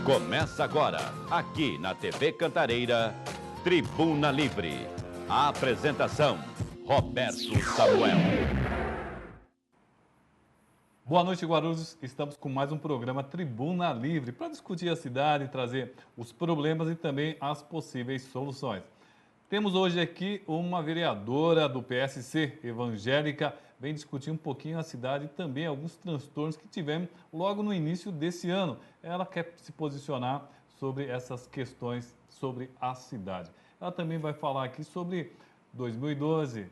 Começa agora, aqui na TV Cantareira, Tribuna Livre. A apresentação, Roberto Samuel. Boa noite, Guarulhos. Estamos com mais um programa Tribuna Livre para discutir a cidade, trazer os problemas e também as possíveis soluções. Temos hoje aqui uma vereadora do PSC, evangélica, vem discutir um pouquinho a cidade e também alguns transtornos que tivemos logo no início desse ano. Ela quer se posicionar sobre essas questões sobre a cidade. Ela também vai falar aqui sobre 2012,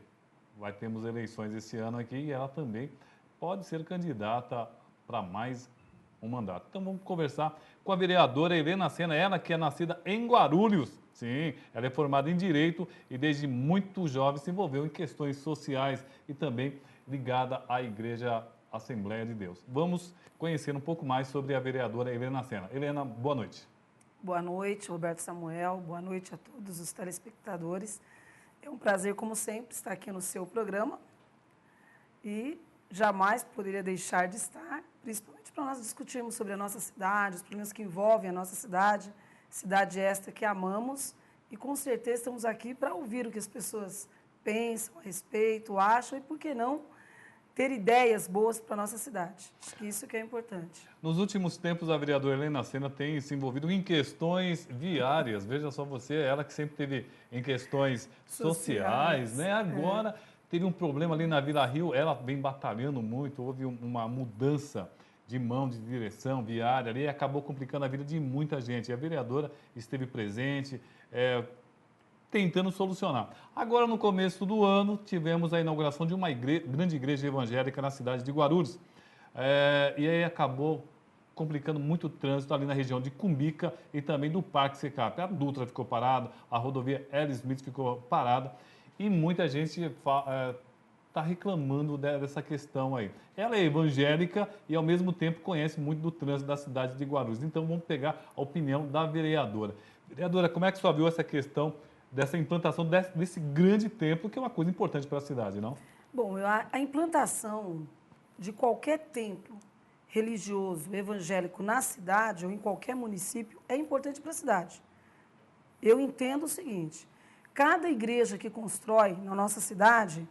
termos eleições esse ano aqui e ela também pode ser candidata para mais um mandato. Então vamos conversar com a vereadora Helena Sena, ela que é nascida em Guarulhos. Sim, ela é formada em Direito e desde muito jovem se envolveu em questões sociais e também ligada à Igreja Assembleia de Deus. Vamos conhecer um pouco mais sobre a vereadora Helena Sena. Helena, boa noite. Boa noite, Roberto Samuel. Boa noite a todos os telespectadores. É um prazer, como sempre, estar aqui no seu programa e jamais poderia deixar de estar, principalmente para nós discutirmos sobre a nossa cidade, os problemas que envolvem a nossa cidade esta que amamos, e com certeza estamos aqui para ouvir o que as pessoas pensam a respeito, acham, e por que não ter ideias boas para a nossa cidade. Acho que isso que é importante. Nos últimos tempos, a vereadora Helena Sena tem se envolvido em questões viárias. Veja só você, ela que sempre teve em questões sociais, né? Agora teve um problema ali na Vila Rio, ela vem batalhando muito, houve uma mudança de mão de direção viária ali, acabou complicando a vida de muita gente. E a vereadora esteve presente, tentando solucionar. Agora, no começo do ano, tivemos a inauguração de uma grande igreja evangélica na cidade de Guarulhos. E aí acabou complicando muito o trânsito ali na região de Cumbica e também do Parque Secap. A Dutra ficou parada, a rodovia L. Smith ficou parada e muita gente está reclamando dessa questão aí. Ela é evangélica e, ao mesmo tempo, conhece muito do trânsito da cidade de Guarulhos. Então, vamos pegar a opinião da vereadora. Vereadora, como é que a senhora viu essa questão dessa implantação desse grande templo, que é uma coisa importante para a cidade, não? Bom, a implantação de qualquer templo religioso, evangélico na cidade ou em qualquer município é importante para a cidade. Eu entendo o seguinte, cada igreja que constrói na nossa cidade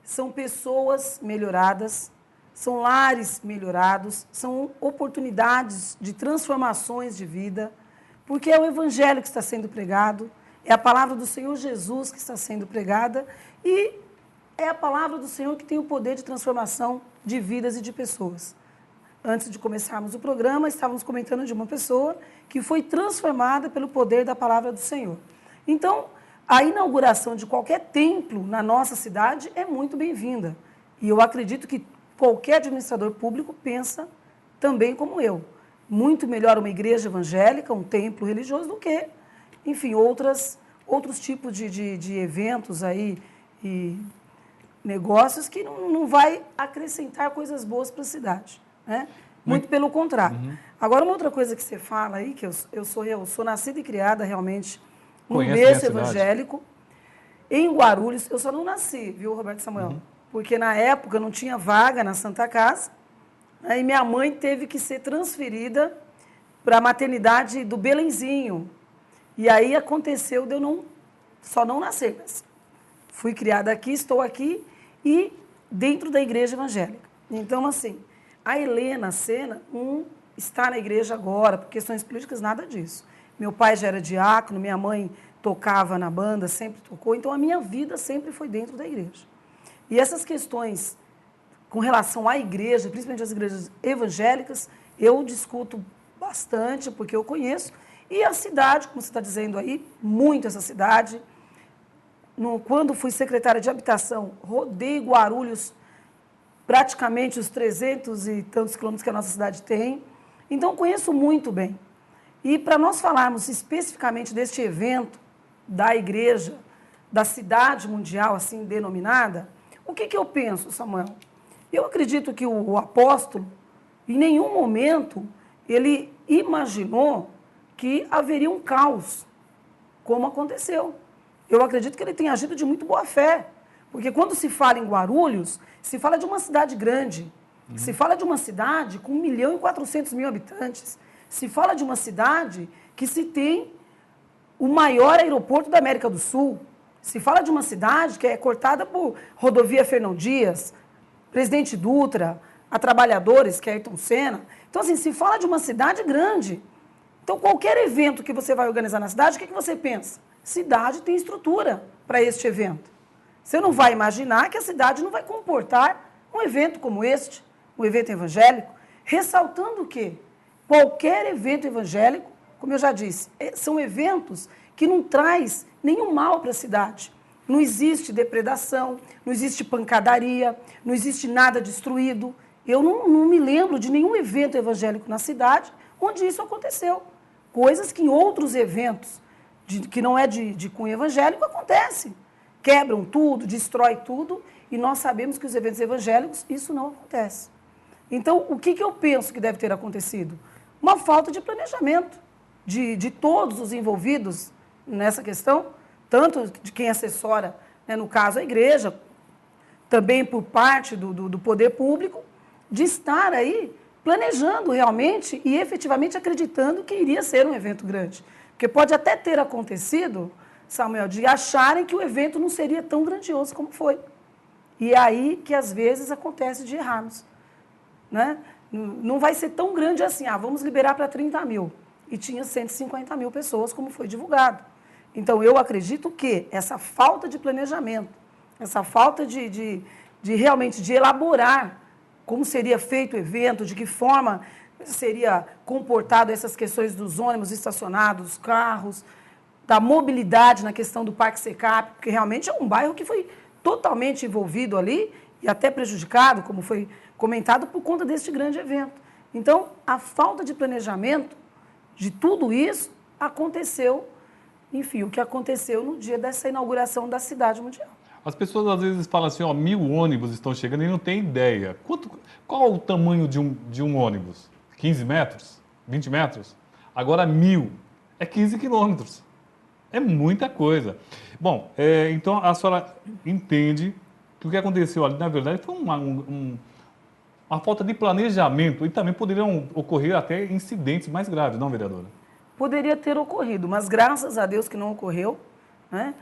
são pessoas melhoradas, são lares melhorados, são oportunidades de transformações de vida, porque é o evangelho que está sendo pregado, é a palavra do Senhor Jesus que está sendo pregada e é a palavra do Senhor que tem o poder de transformação de vidas e de pessoas. Antes de começarmos o programa, estávamos comentando de uma pessoa que foi transformada pelo poder da palavra do Senhor. Então, a inauguração de qualquer templo na nossa cidade é muito bem-vinda. E eu acredito que qualquer administrador público pensa também como eu. Muito melhor uma igreja evangélica, um templo religioso, do que, enfim, outros tipos de eventos aí e negócios que não vai acrescentar coisas boas para a cidade, né? Muito pelo contrário. Agora, uma outra coisa que você fala aí, que eu sou nascida e criada realmente no berço evangélico, em Guarulhos. Eu só não nasci, viu, Roberto Samuel? Porque na época não tinha vaga na Santa Casa, né, e minha mãe teve que ser transferida para a maternidade do Belenzinho. E aí aconteceu de eu só não nascer, mas fui criada aqui, estou aqui e dentro da igreja evangélica. Então, assim, a Helena Sena não está na igreja agora, por questões políticas, nada disso. Meu pai já era diácono, minha mãe tocava na banda, sempre tocou, então a minha vida sempre foi dentro da igreja. E essas questões com relação à igreja, principalmente as igrejas evangélicas, eu discuto bastante, porque eu conheço. E a cidade, como você está dizendo aí, muito essa cidade. Quando fui secretária de habitação, rodei Guarulhos praticamente os 300 e tantos quilômetros que a nossa cidade tem. Então, conheço muito bem. E para nós falarmos especificamente deste evento da igreja, da cidade mundial, assim denominada, o que eu penso, Samuel? Eu acredito que o apóstolo, em nenhum momento, ele imaginou que haveria um caos, como aconteceu. Eu acredito que ele tenha agido de muito boa fé, porque quando se fala em Guarulhos, se fala de uma cidade grande, se fala de uma cidade com 1.400.000 habitantes, Se fala de uma cidade que se tem o maior aeroporto da América do Sul. Se fala de uma cidade que é cortada por rodovia Fernão Dias, Presidente Dutra, a Trabalhadores, que é Ayrton Senna. Então, assim, se fala de uma cidade grande. Então, qualquer evento que você vai organizar na cidade, o que você pensa? Cidade tem estrutura para este evento. Você não vai imaginar que a cidade não vai comportar um evento como este, um evento evangélico, ressaltando que qualquer evento evangélico, como eu já disse, são eventos que não traz nenhum mal para a cidade. Não existe depredação, não existe pancadaria, não existe nada destruído. Eu não me lembro de nenhum evento evangélico na cidade onde isso aconteceu. Coisas que em outros eventos, que não é de cunho evangélico, acontecem. Quebram tudo, destrói tudo, e nós sabemos que os eventos evangélicos, isso não acontece. Então, o que eu penso que deve ter acontecido? Uma falta de planejamento de todos os envolvidos nessa questão, tanto de quem assessora, né, no caso a igreja, também por parte do poder público, de estar aí planejando realmente e efetivamente acreditando que iria ser um evento grande. Porque pode até ter acontecido, Samuel, de acharem que o evento não seria tão grandioso como foi. E é aí que às vezes acontece de errarmos. Né? Não vai ser tão grande assim, vamos liberar para 30 mil. E tinha 150 mil pessoas, como foi divulgado. Então, eu acredito que essa falta de planejamento, essa falta de realmente de elaborar como seria feito o evento, de que forma seria comportado essas questões dos ônibus estacionados, dos carros, da mobilidade na questão do Parque Secap, porque realmente é um bairro que foi totalmente envolvido ali e até prejudicado, como foi comentado, por conta deste grande evento. Então, a falta de planejamento de tudo isso aconteceu, enfim, o que aconteceu no dia dessa inauguração da Cidade Mundial. As pessoas às vezes falam assim, 1.000 ônibus estão chegando e não tem ideia. Qual o tamanho de um ônibus? 15 metros? 20 metros? Agora 1.000 é 15 quilômetros. É muita coisa. Bom, então a senhora entende que o que aconteceu ali, na verdade, foi uma falta de planejamento e também poderiam ocorrer até incidentes mais graves, não, vereadora? Poderia ter ocorrido, mas graças a Deus que não ocorreu, né?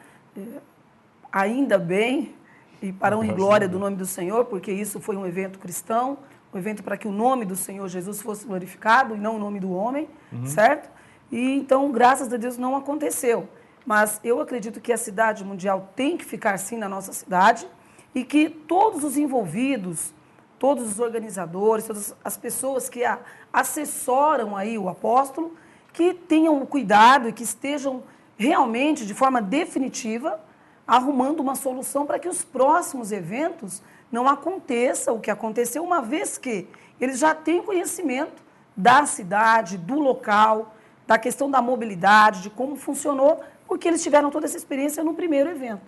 Ainda bem, e para a honra e glória do nome do Senhor, porque isso foi um evento cristão, um evento para que o nome do Senhor Jesus fosse glorificado e não o nome do homem, certo? E então, graças a Deus, não aconteceu. Mas eu acredito que a Cidade Mundial tem que ficar sim na nossa cidade e que todos os envolvidos, todos os organizadores, todas as pessoas que assessoram aí o apóstolo, que tenham cuidado e que estejam realmente, de forma definitiva, arrumando uma solução para que os próximos eventos não aconteça o que aconteceu, uma vez que eles já têm conhecimento da cidade, do local, da questão da mobilidade, de como funcionou, porque eles tiveram toda essa experiência no primeiro evento.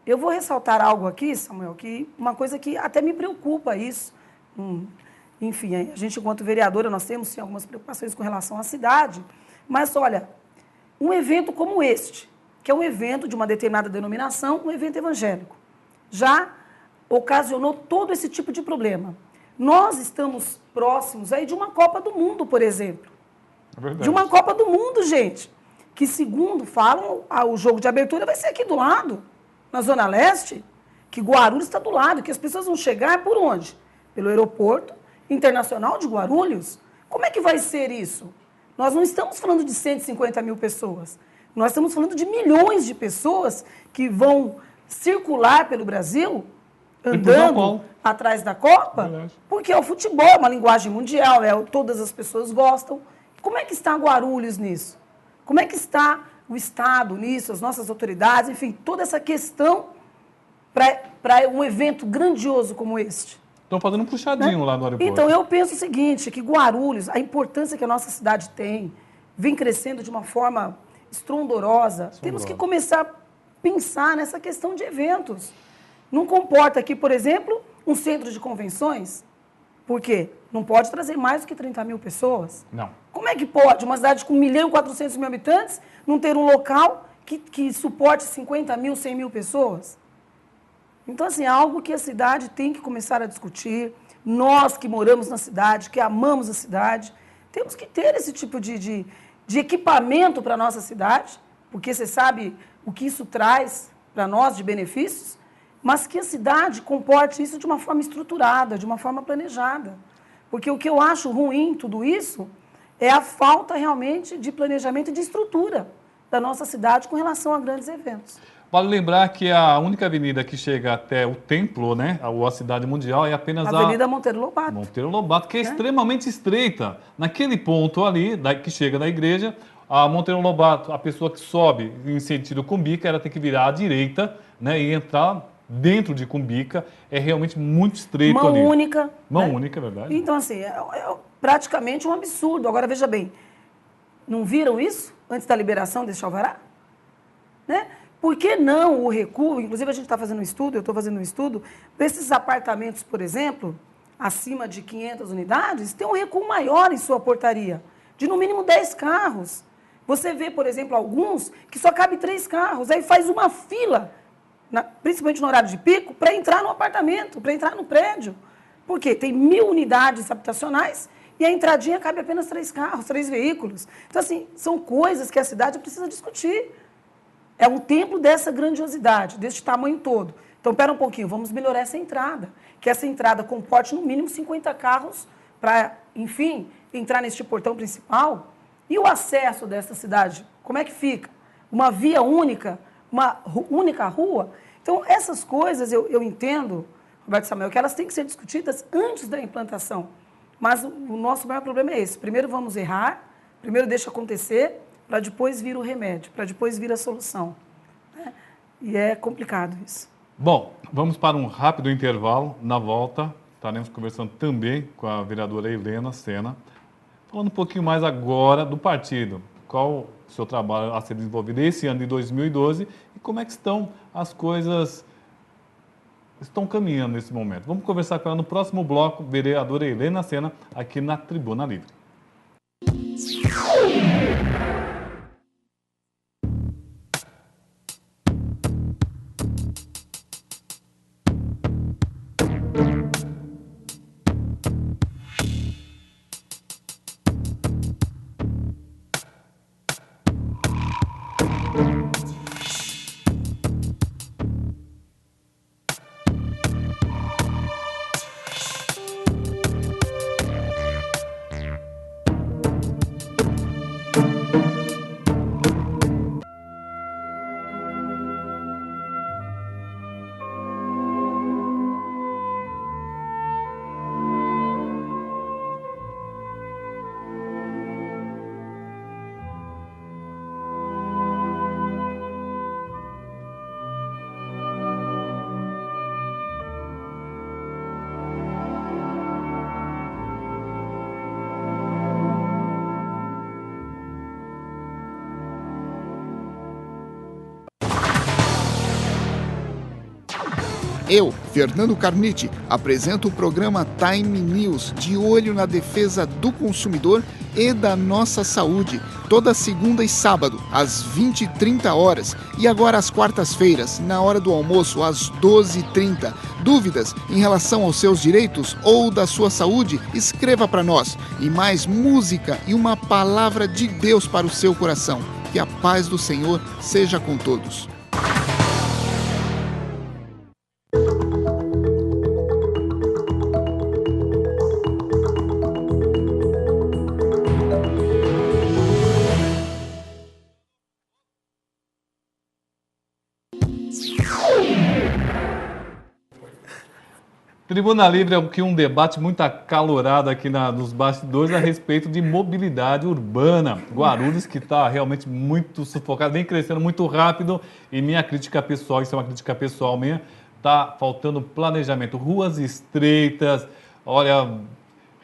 Eu vou ressaltar algo aqui, Samuel, que uma coisa que até me preocupa isso. Enfim, a gente, enquanto vereadora, nós temos sim, algumas preocupações com relação à cidade, mas, olha, um evento como este, que é um evento de uma determinada denominação, um evento evangélico, já ocasionou todo esse tipo de problema. Nós estamos próximos aí de uma Copa do Mundo, por exemplo. É verdade. De uma Copa do Mundo, gente, que, segundo falam, o jogo de abertura vai ser aqui do lado, na Zona Leste, que Guarulhos está do lado, que as pessoas vão chegar por onde? Pelo aeroporto internacional de Guarulhos. Como é que vai ser isso? Nós não estamos falando de 150 mil pessoas. Nós estamos falando de milhões de pessoas que vão circular pelo Brasil, andando atrás da Copa, porque o futebol é uma linguagem mundial, todas as pessoas gostam. Como é que está Guarulhos nisso? Como é que está o Estado nisso, as nossas autoridades, enfim, toda essa questão para um evento grandioso como este? Estão fazendo um puxadinho, né? Lá no aeroporto. Então, eu penso o seguinte, que Guarulhos, a importância que a nossa cidade tem, vem crescendo de uma forma estrondorosa. Temos que começar a pensar nessa questão de eventos. Não comporta aqui, por exemplo, um centro de convenções? Por quê? Não pode trazer mais do que 30 mil pessoas? Não. Como é que pode uma cidade com 1.400.000 habitantes não ter um local que suporte 50 mil, 100 mil pessoas? Então, assim, é algo que a cidade tem que começar a discutir. Nós que moramos na cidade, que amamos a cidade, Temos que ter esse tipo de equipamento para a nossa cidade, porque você sabe o que isso traz para nós de benefícios, mas que a cidade comporte isso de uma forma estruturada, de uma forma planejada. Porque o que eu acho ruim em tudo isso é a falta realmente de planejamento e de estrutura da nossa cidade com relação a grandes eventos. Vale lembrar que a única avenida que chega até o templo, né, a cidade mundial, é apenas a Avenida Monteiro Lobato. Monteiro Lobato, que é extremamente estreita. Naquele ponto ali, que chega da igreja, a Monteiro Lobato, a pessoa que sobe em sentido Cumbica, ela tem que virar à direita, né, e entrar dentro de Cumbica. É realmente muito estreito ali. Mão única. Mão né? única, é verdade. Então, assim, é praticamente um absurdo. Agora, veja bem, não viram isso antes da liberação desse alvará? Né? Por que não o recuo? Inclusive, a gente está fazendo um estudo, eu estou fazendo um estudo, desses apartamentos, por exemplo, acima de 500 unidades, tem um recuo maior em sua portaria, de no mínimo 10 carros. Você vê, por exemplo, alguns que só cabe 3 carros, aí faz uma fila, principalmente no horário de pico, para entrar no apartamento, para entrar no prédio. Por quê? Tem 1000 unidades habitacionais e a entradinha cabe apenas 3 carros, 3 veículos. Então, assim, são coisas que a cidade precisa discutir. É um templo dessa grandiosidade, desse tamanho todo. Então, espera um pouquinho, vamos melhorar essa entrada. Que essa entrada comporte no mínimo 50 carros para, enfim, entrar neste portão principal. E o acesso dessa cidade, como é que fica? Uma via única, uma única rua? Então, essas coisas eu entendo, Roberto Samuel, que elas têm que ser discutidas antes da implantação. Mas o nosso maior problema é esse. Primeiro vamos errar, primeiro deixa acontecer, para depois vir o remédio, para depois vir a solução. Né? E é complicado isso. Bom, vamos para um rápido intervalo. Na volta, estaremos conversando também com a vereadora Helena Sena, falando um pouquinho mais agora do partido. Qual o seu trabalho a ser desenvolvido esse ano de 2012 e como é que as coisas estão caminhando nesse momento. Vamos conversar com ela no próximo bloco, vereadora Helena Sena, aqui na Tribuna Livre. Eu, Fernando Carniti, apresento o programa Time News, de olho na defesa do consumidor e da nossa saúde, toda segunda e sábado, às 20h30, e agora às quartas-feiras, na hora do almoço, às 12h30. Dúvidas em relação aos seus direitos ou da sua saúde? Escreva para nós. E mais música e uma palavra de Deus para o seu coração. Que a paz do Senhor seja com todos. Tribuna Livre é um debate muito acalorado aqui nos bastidores a respeito de mobilidade urbana. Guarulhos, que está realmente muito sufocado, vem crescendo muito rápido, e minha crítica pessoal, isso é uma crítica pessoal minha, está faltando planejamento. Ruas estreitas, olha,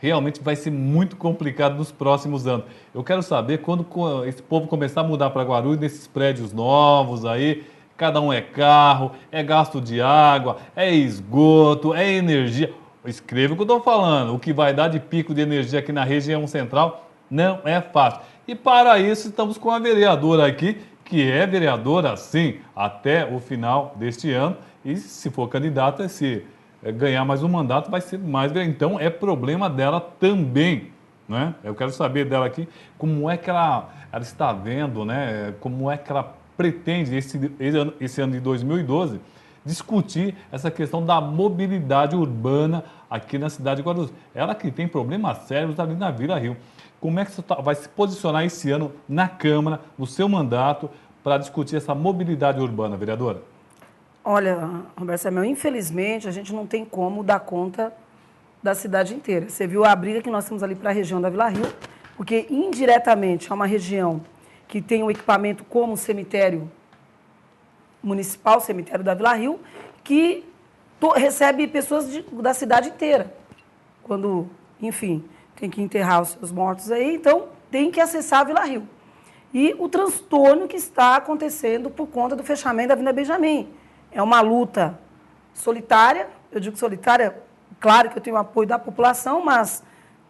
realmente vai ser muito complicado nos próximos anos. Eu quero saber quando esse povo começar a mudar para Guarulhos, nesses prédios novos aí, cada um é carro, é gasto de água, é esgoto, é energia. Escreva o que eu estou falando. O que vai dar de pico de energia aqui na região central não é fácil. E para isso estamos com a vereadora aqui, que é vereadora, sim, até o final deste ano. E se for candidata, se ganhar mais um mandato, vai ser mais vereadora. Então é problema dela também. né? Eu quero saber dela aqui como é que ela está vendo, né? Como é que ela pretende, esse ano de 2012, discutir essa questão da mobilidade urbana aqui na cidade de Guarulhos. Ela que tem problemas sérios ali na Vila Rio. Como é que você vai se posicionar esse ano na Câmara, no seu mandato, para discutir essa mobilidade urbana, vereadora? Olha, Roberto Samuel, infelizmente a gente não tem como dar conta da cidade inteira. Você viu a briga que nós temos ali para a região da Vila Rio, porque indiretamente é uma região que tem um equipamento como o cemitério municipal, cemitério da Vila Rio, que recebe pessoas da cidade inteira. Quando, enfim, tem que enterrar os seus mortos aí, então tem que acessar a Vila Rio. E o transtorno que está acontecendo por conta do fechamento da Avenida Benjamin. É uma luta solitária, eu digo solitária, claro que eu tenho o apoio da população, mas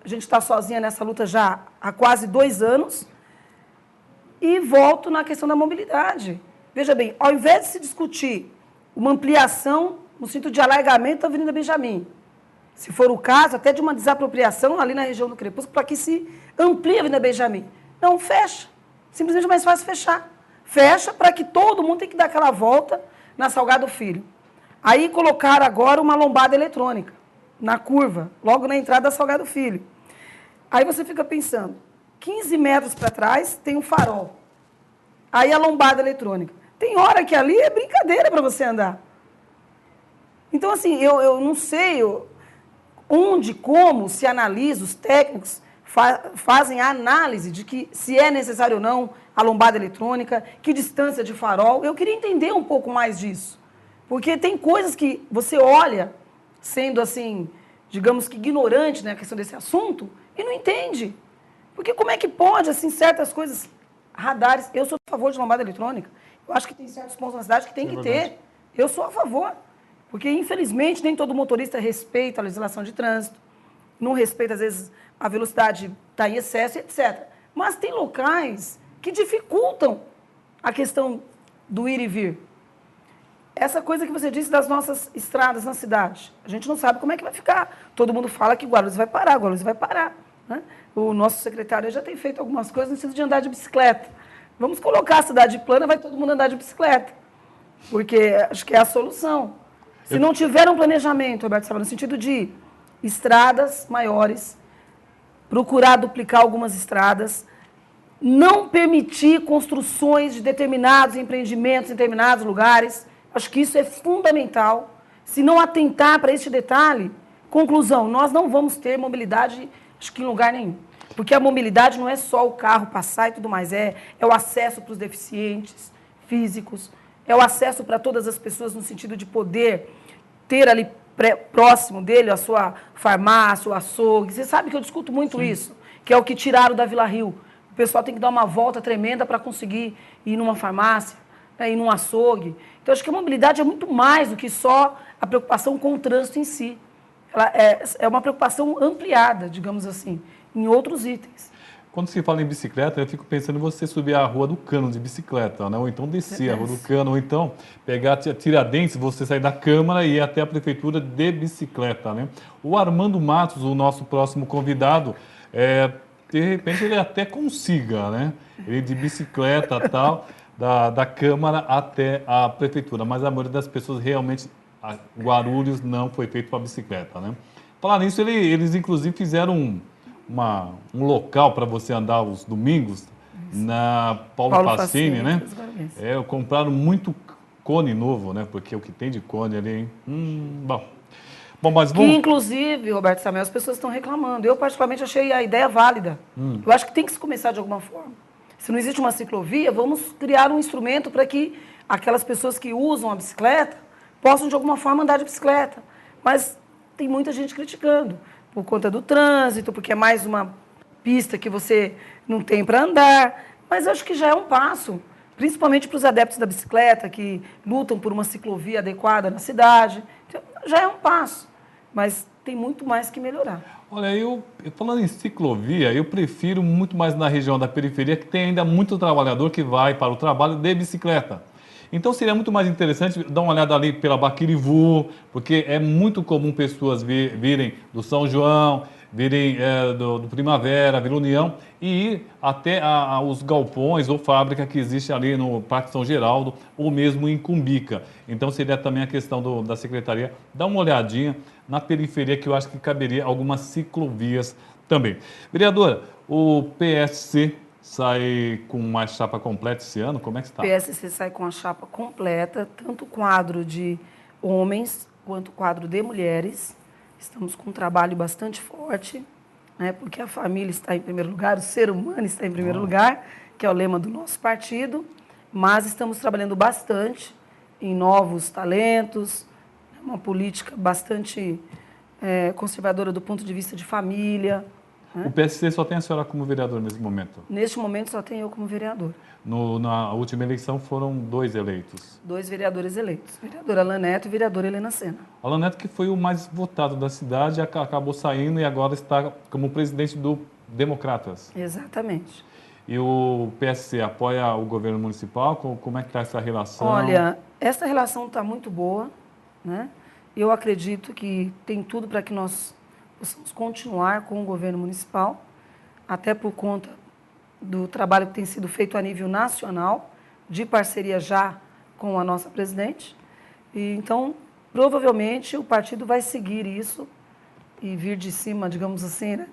a gente está sozinha nessa luta já há quase 2 anos. E volto na questão da mobilidade. Veja bem, ao invés de se discutir uma ampliação no sentido de alargamento da Avenida Benjamin, se for o caso, até de uma desapropriação ali na região do Crepúsculo, para que se amplie a Avenida Benjamin. Não, fecha. Simplesmente é mais fácil fechar. Fecha para que todo mundo tenha que dar aquela volta na Salgado Filho. Aí colocaram agora uma lombada eletrônica na curva, logo na entrada da Salgado Filho. Aí você fica pensando, 15 metros para trás tem um farol. Aí a lombada eletrônica. Tem hora que ali é brincadeira para você andar. Então, assim, eu não sei onde, como se analisa, os técnicos fazem a análise de que se é necessário ou não a lombada eletrônica, que distância de farol. Eu queria entender um pouco mais disso. Porque tem coisas que você olha, sendo assim, digamos que ignorante na questão desse assunto, e não entende. Porque como é que pode, assim, certas coisas, radares, eu sou a favor de lombada eletrônica. Eu acho que tem certos pontos na cidade que tem que ter. Eu sou a favor. Porque, infelizmente, nem todo motorista respeita a legislação de trânsito, não respeita, às vezes, a velocidade está em excesso, etc. Mas tem locais que dificultam a questão do ir e vir. Essa coisa que você disse das nossas estradas na cidade, a gente não sabe como é que vai ficar. Todo mundo fala que Guarulhos vai parar, né? O nosso secretário já tem feito algumas coisas no sentido de andar de bicicleta. Vamos colocar a cidade plana, vai todo mundo andar de bicicleta. Porque acho que é a solução. Se não tiver um planejamento, Roberto Samuel, no sentido de estradas maiores, procurar duplicar algumas estradas, não permitir construções de determinados empreendimentos em determinados lugares, acho que isso é fundamental. Se não atentar para este detalhe, conclusão, nós não vamos ter mobilidade, acho que em lugar nenhum. Porque a mobilidade não é só o carro passar e tudo mais, é o acesso para os deficientes físicos, é o acesso para todas as pessoas no sentido de poder ter ali próximo dele a sua farmácia, o açougue. Você sabe que eu discuto muito isso, que é o que tiraram da Vila Rio. O pessoal tem que dar uma volta tremenda para conseguir ir numa farmácia, ir num açougue. Então, acho que a mobilidade é muito mais do que só a preocupação com o trânsito em si. Ela é uma preocupação ampliada, digamos assim, em outros itens. Quando se fala em bicicleta, eu fico pensando em você subir a Rua do Cano de bicicleta, né? Ou então descer a Rua do Cano, ou então pegar Tiradentes, você sair da Câmara e ir até a Prefeitura de bicicleta, né? O Armando Matos, o nosso próximo convidado, de repente ele até consiga, né? Ele de bicicleta e tal, da Câmara até a Prefeitura, mas a maioria das pessoas realmente, Guarulhos não foi feito para bicicleta, né? Falar nisso, eles inclusive fizeram um local para você andar os domingos na Paulo Facini, né? Compraram muito cone novo, né? Porque o que tem de cone ali, hein? Bom, mas vamos... Que, inclusive, Roberto Samuel, as pessoas estão reclamando. Eu, particularmente, achei a ideia válida. Eu acho que tem que se começar de alguma forma. Se não existe uma ciclovia, vamos criar um instrumento para que aquelas pessoas que usam a bicicleta possam, de alguma forma, andar de bicicleta. Mas tem muita gente criticando. Por conta do trânsito, porque é mais uma pista que você não tem para andar. Mas acho que já é um passo, principalmente para os adeptos da bicicleta, que lutam por uma ciclovia adequada na cidade. Então, já é um passo, mas tem muito mais que melhorar. Olha, eu falando em ciclovia, eu prefiro muito mais na região da periferia, que tem ainda muito trabalhador que vai para o trabalho de bicicleta. Então seria muito mais interessante dar uma olhada ali pela Baquirivu, porque é muito comum pessoas virem do São João, virem do Primavera, Vila União e ir até os galpões ou fábrica que existe ali no Parque São Geraldo ou mesmo em Cumbica. Então seria também a questão da Secretaria dar uma olhadinha na periferia, que eu acho que caberia algumas ciclovias também. Vereadora, o PSC sai com uma chapa completa esse ano? Como é que está? O PSC sai com a chapa completa, tanto o quadro de homens quanto o quadro de mulheres. Estamos com um trabalho bastante forte, né, porque a família está em primeiro lugar, o ser humano está em primeiro lugar, que é o lema do nosso partido, mas estamos trabalhando bastante em novos talentos, uma política bastante conservadora do ponto de vista de família. O PSC só tem a senhora como vereadora nesse momento? Neste momento só tenho eu como vereador. Na última eleição foram 2 eleitos. 2 vereadores eleitos, vereadora Alan Neto e vereadora Helena Sena. Alan Neto, que foi o mais votado da cidade, acabou saindo e agora está como presidente do Democratas. Exatamente. E o PSC apoia o governo municipal? Como é que está essa relação? Olha, essa relação está muito boa, né? Eu acredito que tem tudo para que nós possamos continuar com o governo municipal, até por conta do trabalho que tem sido feito a nível nacional, de parceria já com a nossa presidente. E, então, provavelmente, o partido vai seguir isso e vir de cima, digamos assim, né,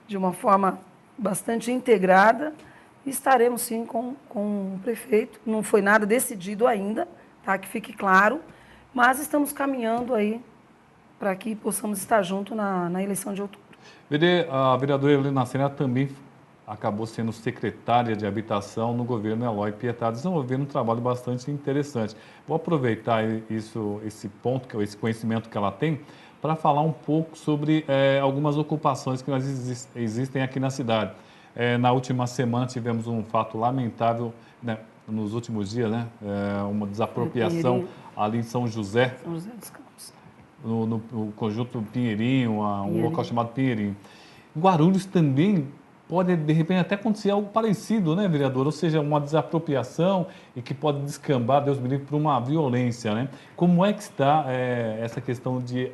de uma forma bastante integrada. E estaremos, sim, com o prefeito. Não foi nada decidido ainda, tá? Que fique claro, mas estamos caminhando aí para que possamos estar juntos na eleição de outubro. A vereadora Helena Sena também acabou sendo secretária de Habitação no governo Eloy Pietá, desenvolvendo um trabalho bastante interessante. Vou aproveitar esse ponto, esse conhecimento que ela tem, para falar um pouco sobre algumas ocupações que existem aqui na cidade. Na última semana tivemos um fato lamentável, né, nos últimos dias, né, uma desapropriação ali em São José. São José dos Campos. No conjunto Pinheirinho, um local chamado Pinheirinho. Em Guarulhos também pode, de repente, até acontecer algo parecido, né, vereador? Ou seja, uma desapropriação e que pode descambar, Deus me livre, para uma violência, né? Como é que está essa questão de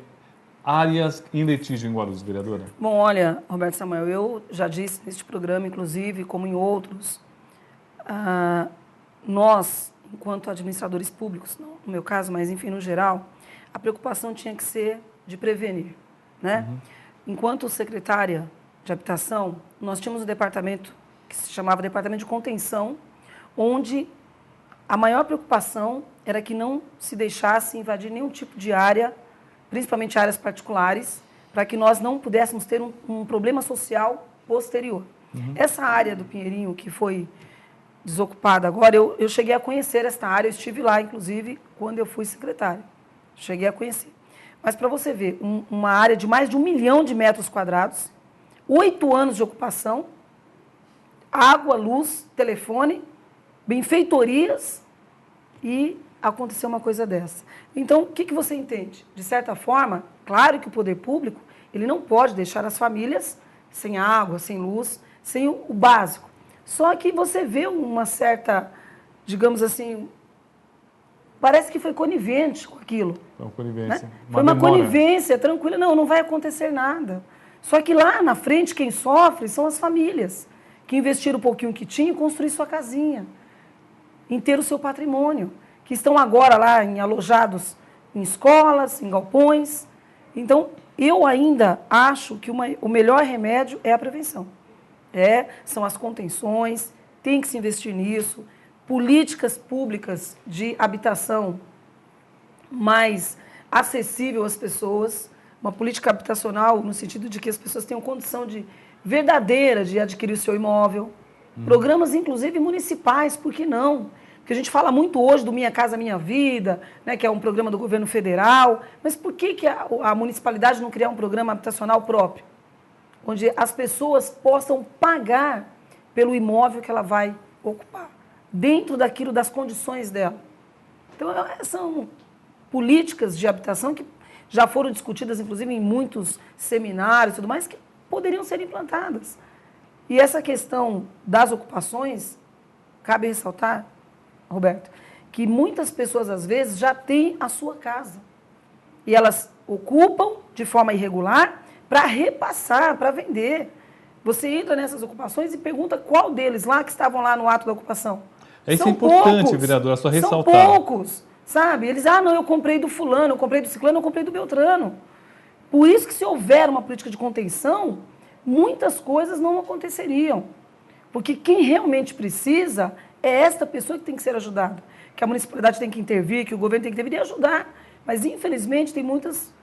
áreas em litígio em Guarulhos, vereadora? Bom, olha, Roberto Samuel, eu já disse neste programa, inclusive, como em outros, nós, enquanto administradores públicos, não no meu caso, mas enfim, no geral, a preocupação tinha que ser de prevenir, né? Enquanto secretária de Habitação, nós tínhamos um departamento que se chamava Departamento de Contenção, onde a maior preocupação era que não se deixasse invadir nenhum tipo de área, principalmente áreas particulares, para que nós não pudéssemos ter um problema social posterior. Essa área do Pinheirinho, que foi desocupada agora, eu cheguei a conhecer esta área, eu estive lá, inclusive, quando eu fui secretária. Cheguei a conhecer. Mas para você ver, uma área de mais de 1 milhão de metros quadrados, 8 anos de ocupação, água, luz, telefone, benfeitorias, e aconteceu uma coisa dessa. Então, o que você entende? De certa forma, claro que o poder público ele não pode deixar as famílias sem água, sem luz, sem o básico. Só que você vê uma certa, digamos assim, parece que foi conivente com aquilo. Foi uma conivência. Né? Foi uma conivência, tranquila. Não vai acontecer nada. Só que lá na frente, quem sofre são as famílias, que investiram um pouquinho que tinham em construir sua casinha, em ter o seu patrimônio, que estão agora lá alojados em escolas, em galpões. Então, eu ainda acho que o melhor remédio é a prevenção. São as contenções, tem que se investir nisso. Políticas públicas de habitação mais acessível às pessoas, uma política habitacional no sentido de que as pessoas tenham condição verdadeira de adquirir o seu imóvel. Programas, inclusive, municipais, por que não? Porque a gente fala muito hoje do Minha Casa Minha Vida, né, que é um programa do governo federal, mas por que a municipalidade não criar um programa habitacional próprio? Onde as pessoas possam pagar pelo imóvel que ela vai ocupar, dentro daquilo, das condições dela. Então, são políticas de habitação que já foram discutidas, inclusive, em muitos seminários e tudo mais, que poderiam ser implantadas. E essa questão das ocupações, cabe ressaltar, Roberto, que muitas pessoas, às vezes, já têm a sua casa. E elas ocupam de forma irregular para repassar, para vender. Você entra nessas ocupações e pergunta qual deles lá que estavam lá no ato da ocupação. Isso é importante, vereadora, só ressaltar. São poucos, sabe? Eles, não, eu comprei do fulano, eu comprei do ciclano, eu comprei do beltrano. Por isso que se houver uma política de contenção, muitas coisas não aconteceriam. Porque quem realmente precisa é esta pessoa que tem que ser ajudada. Que a municipalidade tem que intervir, que o governo tem que intervir e ajudar. Mas, infelizmente, tem muitos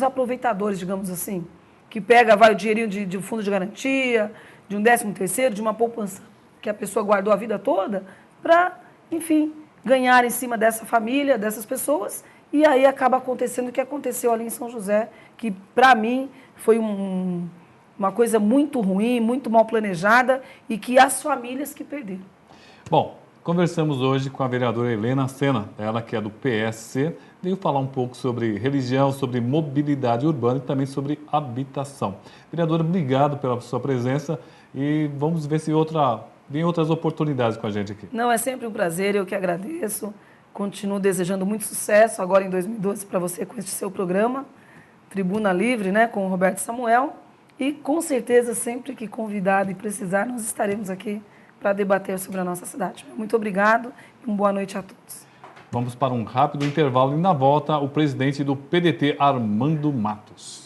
aproveitadores, digamos assim, que vai o dinheirinho de um fundo de garantia, de um 13º, de uma poupança que a pessoa guardou a vida toda, para, enfim, ganhar em cima dessa família, dessas pessoas, e aí acaba acontecendo o que aconteceu ali em São José, que, para mim, foi uma coisa muito ruim, muito mal planejada, e que as famílias que perderam. Bom, conversamos hoje com a vereadora Helena Sena, ela que é do PSC, veio falar um pouco sobre religião, sobre mobilidade urbana e também sobre habitação. Vereadora, obrigado pela sua presença e vamos ver se vem outras oportunidades com a gente aqui. Não, é sempre um prazer, eu que agradeço. Continuo desejando muito sucesso agora em 2012 para você com este seu programa, Tribuna Livre, né, com o Roberto Samuel. E com certeza, sempre que convidado e precisar, nós estaremos aqui para debater sobre a nossa cidade. Muito obrigado e uma boa noite a todos. Vamos para um rápido intervalo e na volta o presidente do PDT, Armando Matos.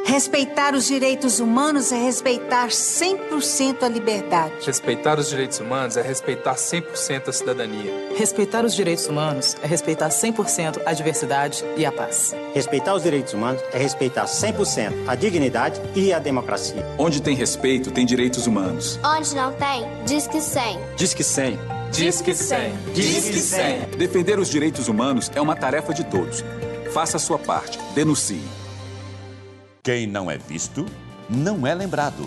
Respeitar os direitos humanos é respeitar 100% a liberdade. Respeitar os direitos humanos é respeitar 100% a cidadania. Respeitar os direitos humanos é respeitar 100% a diversidade e a paz. Respeitar os direitos humanos é respeitar 100% a dignidade e a democracia. Onde tem respeito, tem direitos humanos. Onde não tem, diz que 100. Diz que 100. Diz que 100. Diz que 100. Defender os direitos humanos é uma tarefa de todos. Faça a sua parte. Denuncie. Quem não é visto, não é lembrado.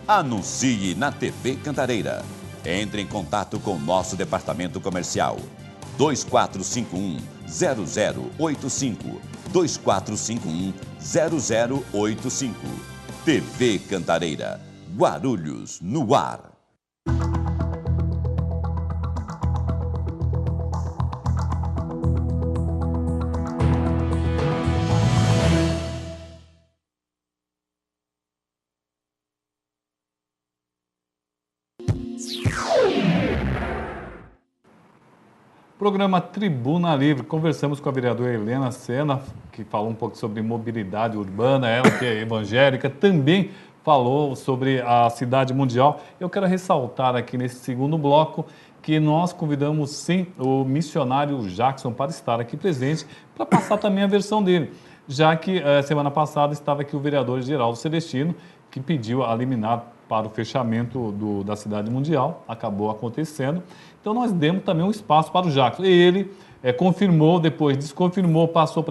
Anuncie na TV Cantareira. Entre em contato com o nosso departamento comercial. 2451-0085. 2451-0085. TV Cantareira. Guarulhos no ar. Programa Tribuna Livre. Conversamos com a vereadora Helena Sena, que falou um pouco sobre mobilidade urbana, ela que é evangélica, também falou sobre a cidade mundial. Eu quero ressaltar aqui nesse segundo bloco que nós convidamos sim o missionário Jackson para estar aqui presente, para passar também a versão dele, já que semana passada estava aqui o vereador Geraldo Celestino, que pediu a liminar para o fechamento da cidade mundial, acabou acontecendo. Então nós demos também um espaço para o Jackson. Ele confirmou, depois desconfirmou, passou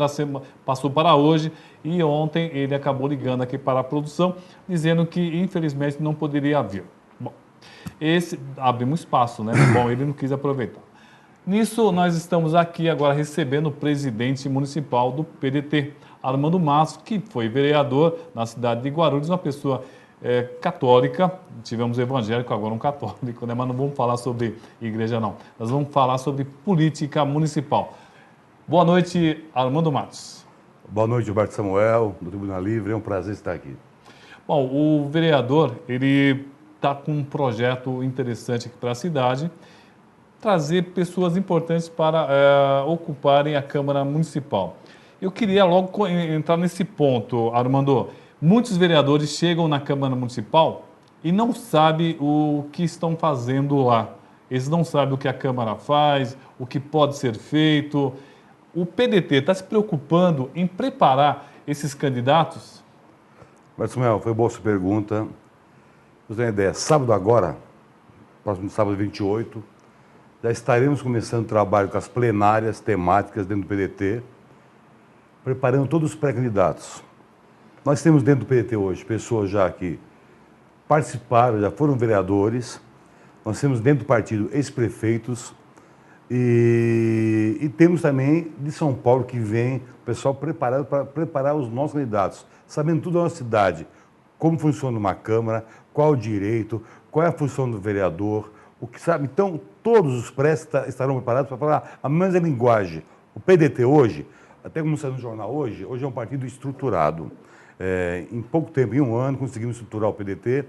para hoje e ontem ele acabou ligando aqui para a produção, dizendo que infelizmente não poderia vir. Bom, abrimos espaço, né? Bom, ele não quis aproveitar. Nisso, nós estamos aqui agora recebendo o presidente municipal do PDT, Armando Matos, que foi vereador na cidade de Guarulhos, uma pessoa católica, tivemos evangélico, agora um católico, né? Mas não vamos falar sobre igreja, não. Nós vamos falar sobre política municipal. Boa noite, Armando Matos. Boa noite, Roberto Samuel, do Tribuna Livre, é um prazer estar aqui. Bom, o vereador, ele está com um projeto interessante aqui para a cidade, trazer pessoas importantes para ocuparem a Câmara Municipal. Eu queria logo entrar nesse ponto, Armando. Muitos vereadores chegam na Câmara Municipal e não sabem o que estão fazendo lá. Eles não sabem o que a Câmara faz, o que pode ser feito. O PDT está se preocupando em preparar esses candidatos? Roberto Samuel, foi boa sua pergunta. Você tem uma ideia, sábado agora, próximo sábado 28, já estaremos começando o trabalho com as plenárias temáticas dentro do PDT, preparando todos os pré-candidatos. Nós temos dentro do PDT hoje pessoas já que participaram, já foram vereadores, nós temos dentro do partido ex-prefeitos e temos também de São Paulo que vem o pessoal preparado para preparar os nossos candidatos, sabendo tudo da nossa cidade, como funciona uma Câmara, qual o direito, qual é a função do vereador, o que sabe. Então, todos os pré estarão preparados para falar a mesma linguagem. O PDT hoje até como saiu no jornal hoje é um partido estruturado. Em pouco tempo, em um ano, conseguimos estruturar o PDT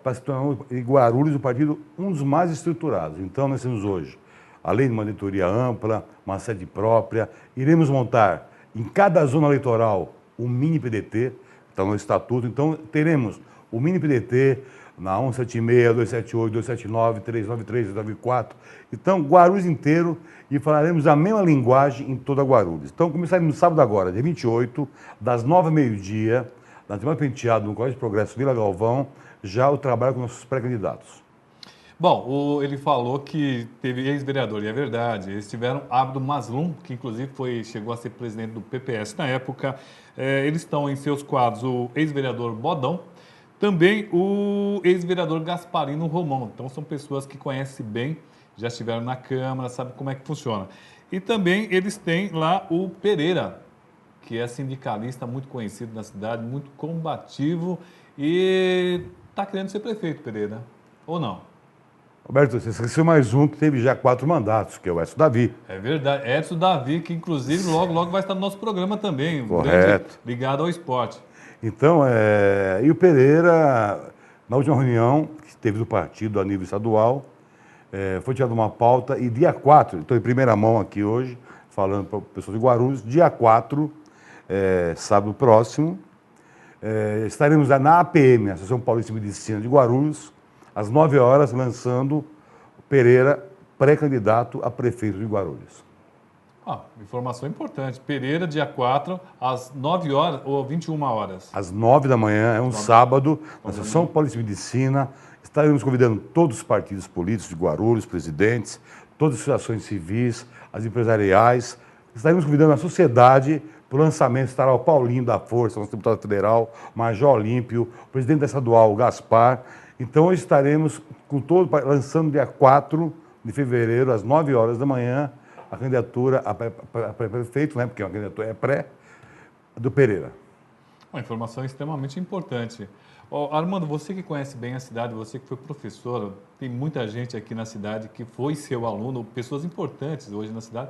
para se tornar em Guarulhos o partido um dos mais estruturados. Então, nós temos hoje, além de uma diretoria ampla, uma sede própria, iremos montar em cada zona eleitoral um mini PDT, está no estatuto. Então, teremos o mini PDT na 176, 278, 279, 393, 394. Então, Guarulhos inteiro, e falaremos a mesma linguagem em toda Guarulhos. Então, começaremos no sábado agora, dia 28, das 9h ao meio-dia, na Tribuna Penteado, no Colégio de Progresso Vila Galvão, já o trabalho com nossos pré-candidatos. Bom, ele falou que teve ex-vereador, e é verdade. Eles tiveram Abdo Maslum, que inclusive chegou a ser presidente do PPS na época. Eles estão em seus quadros o ex-vereador Bodão, também o ex-vereador Gasparino Romão. Então, são pessoas que conhecem bem, já estiveram na Câmara, sabem como é que funciona. E também eles têm lá o Pereira, que é sindicalista muito conhecido na cidade, muito combativo e está querendo ser prefeito, Pereira, ou não? Roberto, você esqueceu mais um que teve já 4 mandatos, que é o Edson Davi. É verdade, Edson Davi, que inclusive logo vai estar no nosso programa também. Correto. Ligado ao esporte. Então, e o Pereira, na última reunião que teve do partido a nível estadual, foi tirada uma pauta e dia 4, estou em primeira mão aqui hoje, falando para o pessoal de Guarulhos, dia 4, sábado próximo, estaremos lá na APM, Associação Paulista de Medicina de Guarulhos, às 9 horas, lançando o Pereira pré-candidato a prefeito de Guarulhos. Informação importante. Pereira, dia 4, às 9 horas ou 21 horas? Às 9 da manhã, é um sábado, na Associação Paulista de Medicina. Estaremos convidando todos os partidos políticos de Guarulhos, presidentes, todas as associações civis, as empresariais. Estaremos convidando a sociedade para o lançamento. Estará o Paulinho da Força, nosso deputado federal, Major Olímpio, o presidente da estadual, o Gaspar. Então, hoje estaremos lançando dia 4 de fevereiro, às 9 horas da manhã, a candidatura a prefeito, né, porque é uma candidatura pré, do Pereira. Uma informação extremamente importante. Armando, você que conhece bem a cidade, você que foi professor, tem muita gente aqui na cidade que foi seu aluno, pessoas importantes hoje na cidade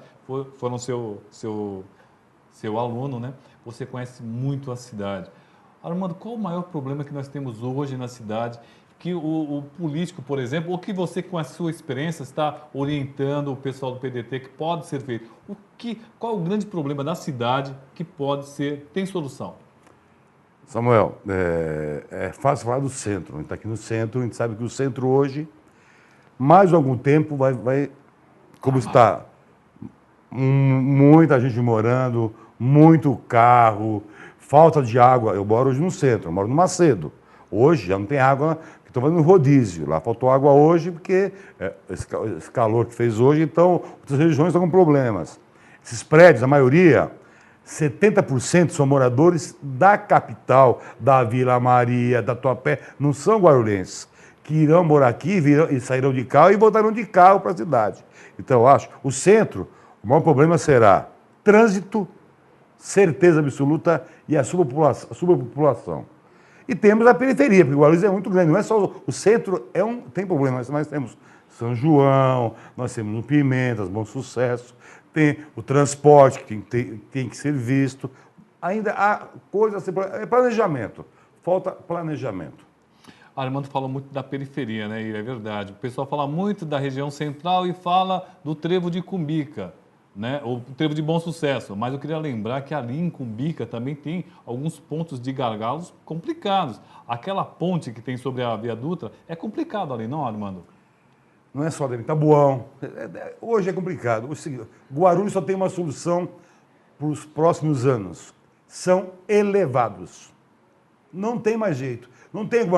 foram seu aluno, né? Você conhece muito a cidade. Armando, qual o maior problema que nós temos hoje na cidade que o político, por exemplo, ou que você, com a sua experiência, está orientando o pessoal do PDT que pode ser feito? Qual é o grande problema da cidade que tem solução? Samuel, é fácil falar do centro. A gente está aqui no centro, a gente sabe que o centro hoje, mais algum tempo, como está muita gente morando, muito carro, falta de água. Eu moro hoje no centro, eu moro no Macedo. Hoje já não tem água, estou fazendo rodízio. Lá faltou água hoje, porque esse calor que fez hoje, então outras regiões estão com problemas. Esses prédios, a maioria, 70% são moradores da capital, da Vila Maria, da Tatuapé, não são guarulhenses, que irão morar aqui e sairão de carro e voltarão de carro para a cidade. Então, eu acho, o centro, o maior problema será trânsito, certeza absoluta, e a superpopulação. E temos a periferia, porque o Guarulhos é muito grande, não é só o centro, tem problema, mas temos São João, nós temos o Pimentas, Bom Sucesso, tem o transporte que tem que ser visto, ainda há coisas, planejamento, falta planejamento. Armando falou muito da periferia, né? E é verdade. O pessoal fala muito da região central e fala do Trevo de Cumbica, né? O Trevo de Bom Sucesso. Mas eu queria lembrar que ali em Cumbica também tem alguns pontos de gargalos complicados. Aquela ponte que tem sobre a Via Dutra é complicado ali, não, Armando? Não é só dele, Tabuão. Hoje é complicado. Guarulhos só tem uma solução para os próximos anos. São elevados. Não tem mais jeito. Não tem como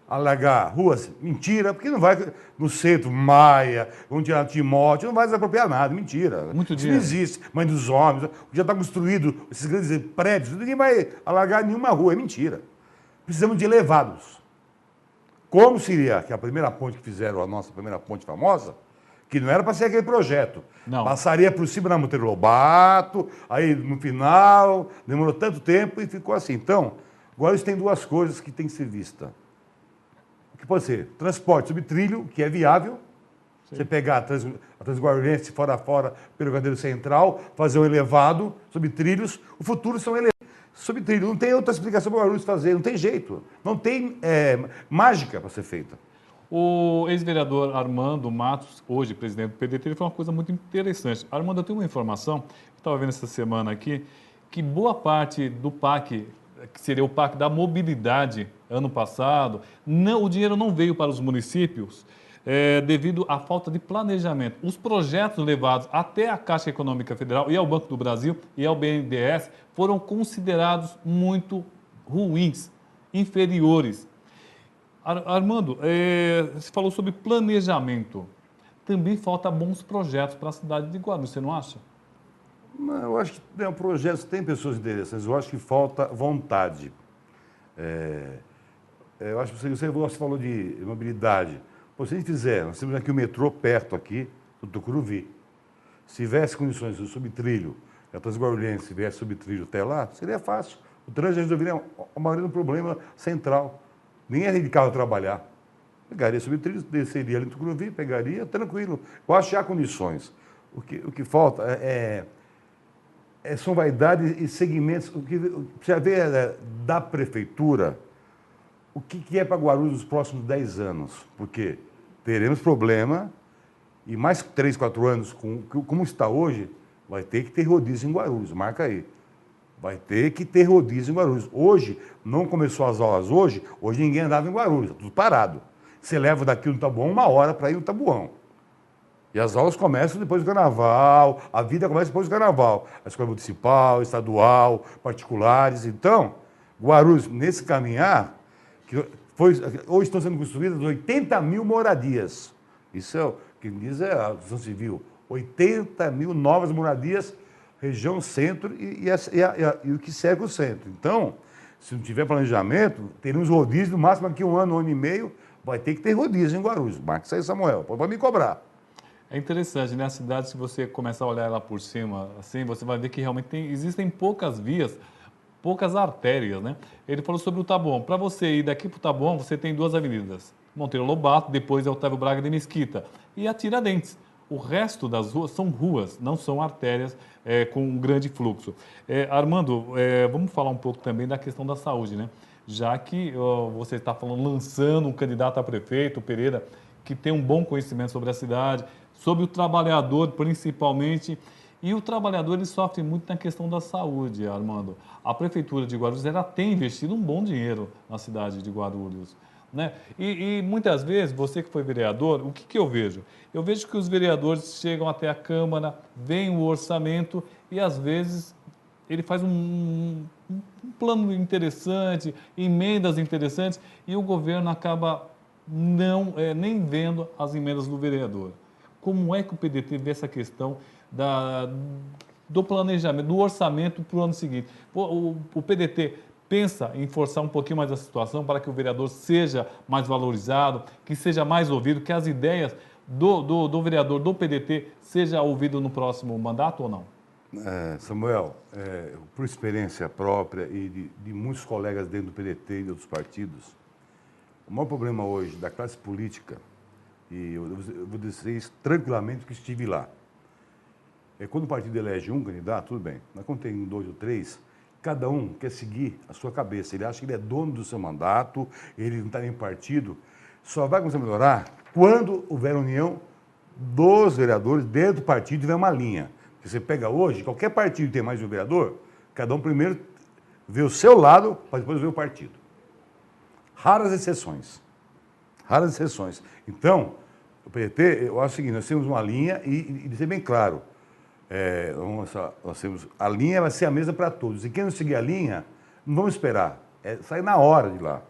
alagar ruas. Mentira, porque não vai no centro, Maia, vão tirar Timóteo, não vai desapropriar nada. Mentira. Muito Isso não existe. Mãe dos Homens, já está construído esses grandes prédios, ninguém vai alagar nenhuma rua. É mentira. Precisamos de elevados. Como seria que a primeira ponte que fizeram, a nossa primeira ponte famosa, que não era para ser aquele projeto. Não. Passaria por cima da Monteiro Lobato, aí no final, demorou tanto tempo e ficou assim. Então, Guarulhos tem duas coisas que tem que ser vista. O que pode ser? Transporte sobre trilho, que é viável, Você pegar a Transguarulhense fora a fora pelo Candeiro Central, fazer um elevado sobre trilhos, o futuro são elevados sobre trilhos. Não tem outra explicação para o Guarulhos fazer, não tem jeito. Não tem mágica para ser feita. O ex-vereador Armando Matos, hoje presidente do PDT, ele falou uma coisa muito interessante. Armando, eu tenho uma informação, que eu estava vendo essa semana aqui, que boa parte do PAC, que seria o PAC da mobilidade, ano passado, o dinheiro não veio para os municípios devido à falta de planejamento. Os projetos levados até a Caixa Econômica Federal e ao Banco do Brasil e ao BNDES foram considerados muito ruins, inferiores. Armando, você falou sobre planejamento. Também falta bons projetos para a cidade de Guarulhos, você não acha? Não, eu acho que projetos tem pessoas interessantes, eu acho que falta vontade. Eu acho que você falou de mobilidade. Pô, se a gente fizer, nós temos aqui o metrô perto aqui, do Tucuruvi. Se tivesse condições de subtrilho, a Transguarulhense tivesse subtrilho até lá, seria fácil. O trânsito resolveria a maioria do problema central. Nem ia de carro trabalhar. Pegaria subtrilho, desceria ali no Tucuruvi, pegaria, tranquilo. Eu acho que há condições. O que falta são vaidades e segmentos. O que precisa ver da prefeitura, o que é para Guarulhos nos próximos 10 anos. Porque teremos problema e mais 3, 4 anos, como está hoje, vai ter que ter rodízio em Guarulhos. Marca aí. Vai ter que ter rodízio em Guarulhos. Hoje, não começou as aulas hoje ninguém andava em Guarulhos, tudo parado. Você leva daqui no Tabuão 1 hora para ir no Tabuão. E as aulas começam depois do carnaval, a vida começa depois do carnaval. A escola municipal, estadual, particulares. Então, Guarulhos, nesse caminhar, hoje estão sendo construídas 80 mil moradias. Isso é o que diz a construção civil. 80 mil novas moradias, região centro e o que cerca o centro. Então, se não tiver planejamento, teremos rodízio, no máximo aqui 1 ano, 1 ano e meio, vai ter que ter rodízio em Guarulhos. Marca isso aí, Samuel, pode me cobrar. É interessante, né? A cidade, se você começar a olhar ela por cima, assim, você vai ver que realmente existem poucas vias, poucas artérias, né? Ele falou sobre o Taboão. Para você ir daqui para o Taboão, você tem 2 avenidas. Monteiro Lobato, depois é Otávio Braga de Mesquita. E a Tiradentes. O resto das ruas são ruas, não são artérias com um grande fluxo. Armando, vamos falar um pouco também da questão da saúde, né? Já que você está lançando um candidato a prefeito, o Pereira, que tem um bom conhecimento sobre a cidade, sobre o trabalhador principalmente. E o trabalhador ele sofre muito na questão da saúde, Armando. A Prefeitura de Guarulhos ela tem investido um bom dinheiro na cidade de Guarulhos. Né? E muitas vezes, você que foi vereador, o que eu vejo? Eu vejo que os vereadores chegam até a Câmara, veem o orçamento e, às vezes, ele faz um plano interessante, emendas interessantes, e o governo acaba nem vendo as emendas do vereador. Como é que o PDT vê essa questão do planejamento, do orçamento para o ano seguinte? O PDT pensa em forçar um pouquinho mais a situação para que o vereador seja mais valorizado, que seja mais ouvido, que as ideias do vereador, do PDT, seja ouvido no próximo mandato ou não? Samuel, por experiência própria e de muitos colegas dentro do PDT e de outros partidos, o maior problema hoje da classe política, e eu vou dizer isso tranquilamente que estive lá, é quando o partido elege um candidato, tudo bem, mas quando tem 2 ou 3, cada um quer seguir a sua cabeça. Ele acha que ele é dono do seu mandato, ele não está nem partido. Só vai começar a melhorar quando houver união dos vereadores dentro do partido e tiver uma linha. Porque você pega hoje, qualquer partido que tem mais de um vereador, cada um primeiro vê o seu lado, para depois ver o partido. Raras exceções. Raras exceções. Então, o PDT, eu acho o seguinte, nós temos uma linha e de ser bem claro, nós temos, a linha vai ser a mesma para todos. E quem não seguir a linha, não vamos esperar. Sair na hora de lá.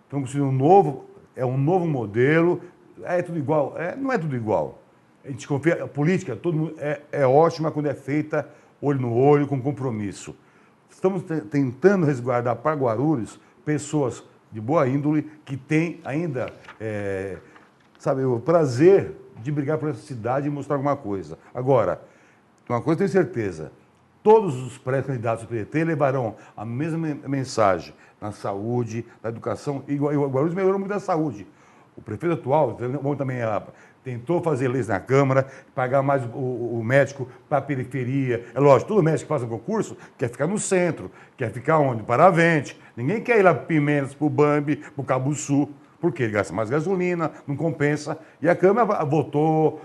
Então, construir um novo modelo. É tudo igual? Não é tudo igual. A gente confia, a política todo mundo, é ótima quando é feita olho no olho, com compromisso. Estamos tentando resguardar para Guarulhos pessoas de boa índole que têm ainda, o prazer de brigar por essa cidade e mostrar alguma coisa. Agora, uma coisa eu tenho certeza, todos os pré-candidatos do PDT levarão a mesma mensagem na saúde, na educação, e o Guarulhos melhorou muito a saúde. O prefeito atual também tentou fazer leis na Câmara, pagar mais o médico para a periferia. É lógico, todo médico que faz um concurso quer ficar no centro, quer ficar onde? Paravente. Ninguém quer ir lá para Pimentas, para o Bambi, para o Cabo Sul, porque ele gasta mais gasolina, não compensa. E a Câmara votou.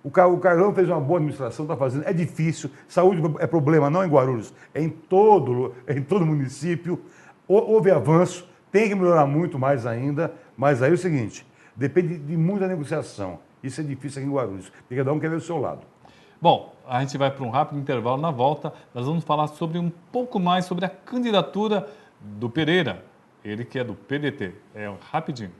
O Carlão fez uma boa administração, está fazendo. É difícil. Saúde é problema não em Guarulhos, é em todo município. Houve avanço, tem que melhorar muito mais ainda. Mas aí é o seguinte, depende de muita negociação. Isso é difícil aqui em Guarulhos, porque cada um quer ver o seu lado. Bom, a gente vai para um rápido intervalo. Na volta, nós vamos falar sobre um pouco mais sobre a candidatura do Pereira. Ele que é do PDT. É rapidinho.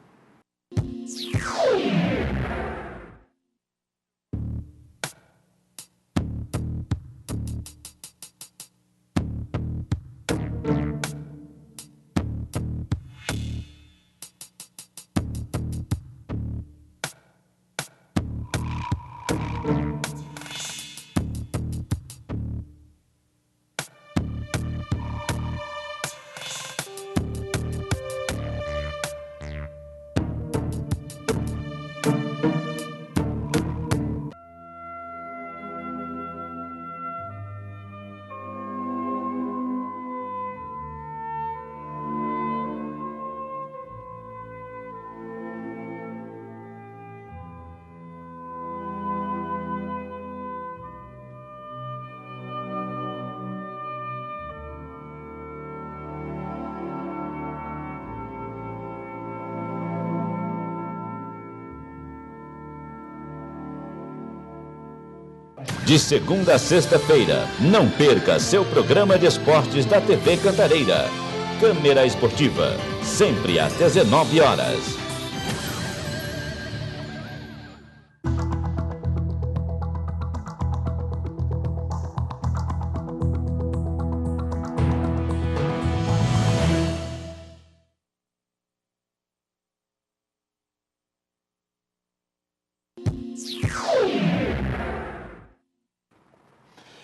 De segunda a sexta-feira, não perca seu programa de esportes da TV Cantareira. Câmera Esportiva, sempre às 19 horas.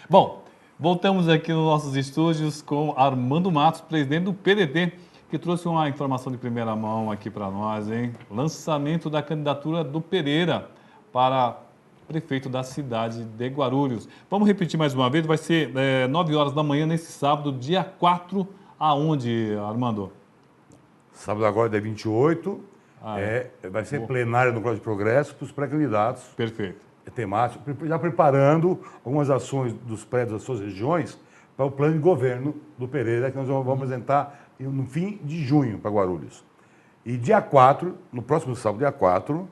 Bom, voltamos aqui nos nossos estúdios com Armando Matos, presidente do PDT, que trouxe uma informação de primeira mão aqui para nós, hein? Lançamento da candidatura do Pereira para prefeito da cidade de Guarulhos. Vamos repetir mais uma vez, vai ser 9 horas da manhã nesse sábado, dia 4, aonde, Armando? Sábado agora, dia 28, vai ser plenária no Colégio de Progresso para os pré-candidatos. Perfeito. Temático, já preparando algumas ações dos prédios das suas regiões para o plano de governo do Pereira, que nós vamos apresentar no fim de junho para Guarulhos. E dia 4, no próximo sábado, dia 4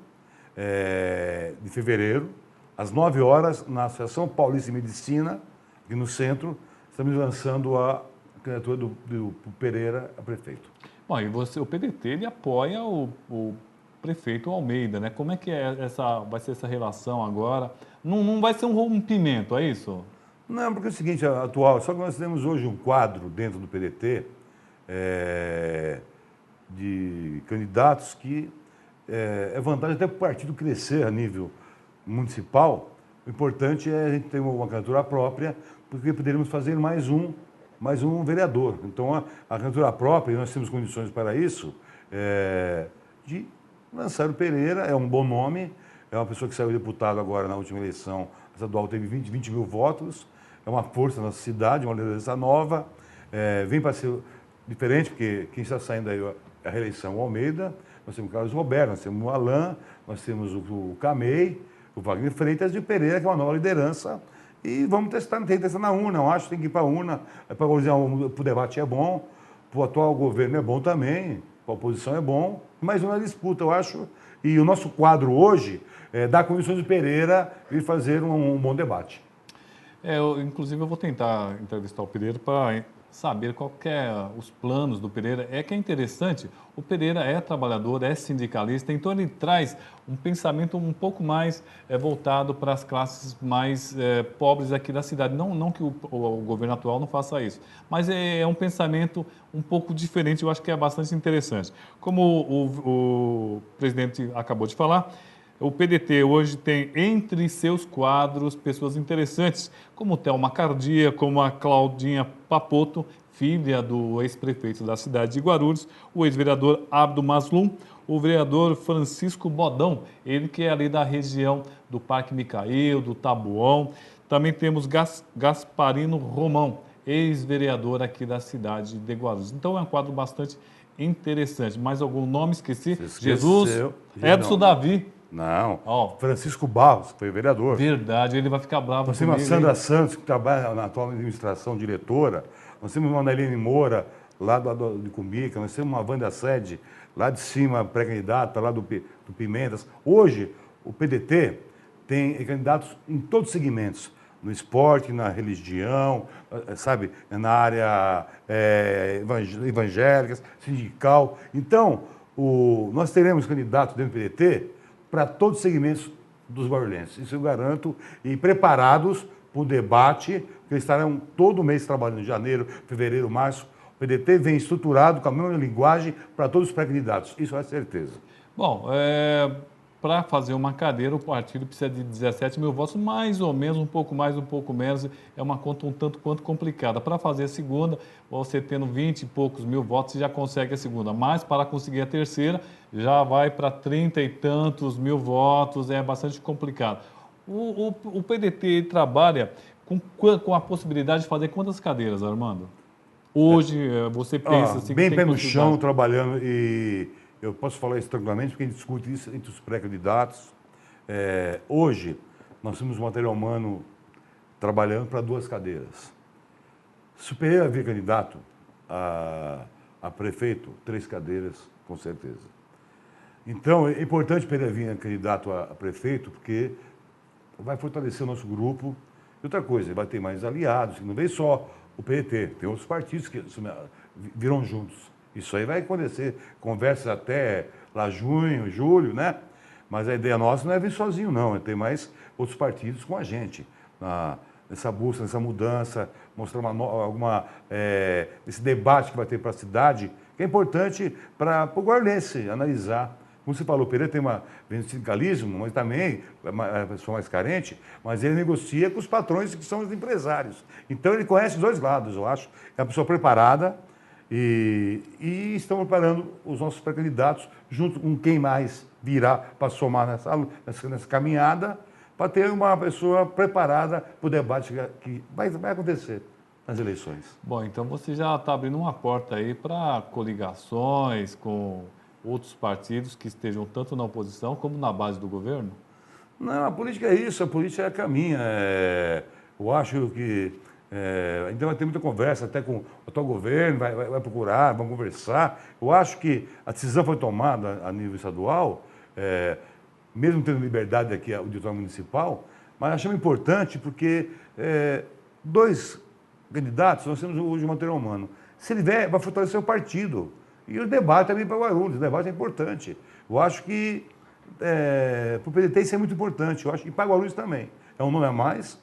de fevereiro, às 9 horas, na Associação Paulista de Medicina, aqui no centro, estamos lançando a candidatura do Pereira a prefeito. Bom, e o PDT, ele apoia o prefeito Almeida, né? Como é que vai ser essa relação agora? Não vai ser um rompimento, é isso? Não, porque é o seguinte, atual, só que nós temos hoje um quadro dentro do PDT de candidatos que é vantagem até para o partido crescer a nível municipal. O importante é a gente ter uma candidatura própria, porque poderíamos fazer mais um vereador. Então, a candidatura própria, e nós temos condições para isso, de lançar o Pereira, é um bom nome, é uma pessoa que saiu deputado agora na última eleição estadual, teve 20 mil votos, é uma força na nossa cidade, uma liderança nova, vem para ser diferente, porque quem está saindo aí a reeleição é o Almeida, nós temos o Carlos Roberto, nós temos o Alain, nós temos o Camei, o Wagner Freitas e o Pereira, que é uma nova liderança, e vamos testar, tem que testar na urna, eu acho que tem que ir para a urna, para o debate é bom, para o atual governo é bom também, para a oposição é bom, mas uma disputa, eu acho, e o nosso quadro hoje dá condições de Pereira vir fazer um bom debate. Inclusive, eu vou tentar entrevistar o Pereira para saber qual que é os planos do Pereira. É que é interessante, o Pereira é trabalhador, é sindicalista, então ele traz um pensamento um pouco mais voltado para as classes mais pobres aqui da cidade. Não que o governo atual não faça isso, mas é um pensamento um pouco diferente, eu acho que é bastante interessante. Como o presidente acabou de falar, o PDT hoje tem entre seus quadros pessoas interessantes, como o Thelma Cardia, como a Claudinha Papoto, filha do ex-prefeito da cidade de Guarulhos, o ex-vereador Abdo Maslum, o vereador Francisco Bodão, ele que é ali da região do Parque Micael, do Taboão. Também temos Gasparino Romão, ex-vereador aqui da cidade de Guarulhos. Então é um quadro bastante interessante. Mais algum nome? Esqueci? Jesus, Edson Davi. Não, Francisco Barros, que foi vereador. Verdade, ele vai ficar bravo. Nós temos a Sandra Santos, que trabalha na atual administração, diretora. Nós temos uma Nelene Moura, lá de Cumbica. Nós temos uma Wanda Sede, lá de cima, pré-candidata, lá do Pimentas. Hoje, o PDT tem candidatos em todos os segmentos. No esporte, na religião, sabe, na área evangélica, sindical. Então, nós teremos candidatos dentro do PDT para todos os segmentos dos guarulhenses. Isso eu garanto. E preparados para o debate, que eles estarão todo mês trabalhando, em janeiro, fevereiro, março. O PDT vem estruturado com a mesma linguagem para todos os pré-candidatos. Isso é certeza. Bom, para fazer uma cadeira, o partido precisa de 17 mil votos, mais ou menos, um pouco mais, um pouco menos. É uma conta um tanto quanto complicada. Para fazer a segunda, você tendo 20 e poucos mil votos, você já consegue a segunda. Mas para conseguir a terceira, já vai para 30 e tantos mil votos, é bastante complicado. O PDT trabalha com a possibilidade de fazer quantas cadeiras, Armando? Hoje, você pensa... assim, bem pé no chão, trabalhando e... Eu posso falar isso tranquilamente, porque a gente discute isso entre os pré-candidatos. Hoje, nós temos um material humano trabalhando para 2 cadeiras. Se o Pereira vir candidato a prefeito, 3 cadeiras, com certeza. Então, é importante o Pereira vir candidato a prefeito, porque vai fortalecer o nosso grupo. E outra coisa, vai ter mais aliados, não vem só o PDT, tem outros partidos que virão juntos. Isso aí vai acontecer, conversas até lá junho, julho, né? Mas a ideia nossa não é vir sozinho, não, é ter mais outros partidos com a gente, nessa busca, nessa mudança, mostrar esse debate que vai ter para a cidade, que é importante para o guarulhense analisar. Como você falou, o Pereira vem do sindicalismo, mas também é uma pessoa mais carente, mas ele negocia com os patrões que são os empresários. Então ele conhece os 2 lados, eu acho. É uma pessoa preparada. E estão preparando os nossos pré-candidatos, junto com quem mais virá para somar nessa caminhada, para ter uma pessoa preparada para o debate que vai acontecer nas eleições. Bom, então você já está abrindo uma porta aí para coligações com outros partidos que estejam tanto na oposição como na base do governo? Não, a política é isso, a política é a caminha. Eu acho que... ainda vai ter muita conversa até com o atual governo, vai procurar, vão conversar. Eu acho que a decisão foi tomada a nível estadual, mesmo tendo liberdade aqui o diretório municipal, mas achamos importante porque 2 candidatos, nós temos hoje o material humano. Se ele vier, vai fortalecer o partido. E o debate também para Guarulhos, o debate é importante. Eu acho que para o PDT isso é muito importante, eu acho que para Guarulhos também. É um nome a mais.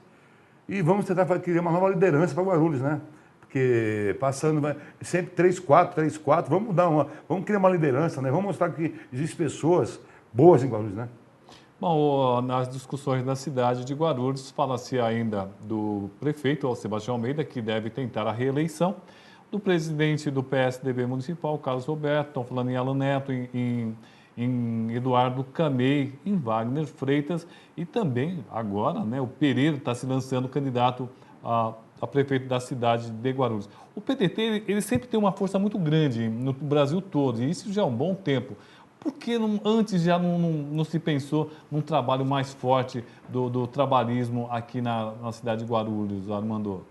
E vamos tentar criar uma nova liderança para Guarulhos, né? Porque passando sempre 3-4, vamos criar uma liderança, né? Vamos mostrar que existem pessoas boas em Guarulhos, né? Bom, nas discussões da cidade de Guarulhos, fala-se ainda do prefeito, Sebastião Almeida, que deve tentar a reeleição, do presidente do PSDB municipal, Carlos Roberto, estão falando em Alan Neto, em Eduardo Camei, em Wagner Freitas e também agora, né, o Pereira está se lançando candidato a prefeito da cidade de Guarulhos. O PDT ele sempre tem uma força muito grande no Brasil todo e isso já é um bom tempo. Por que antes já não se pensou num trabalho mais forte do trabalhismo aqui na cidade de Guarulhos, Armando?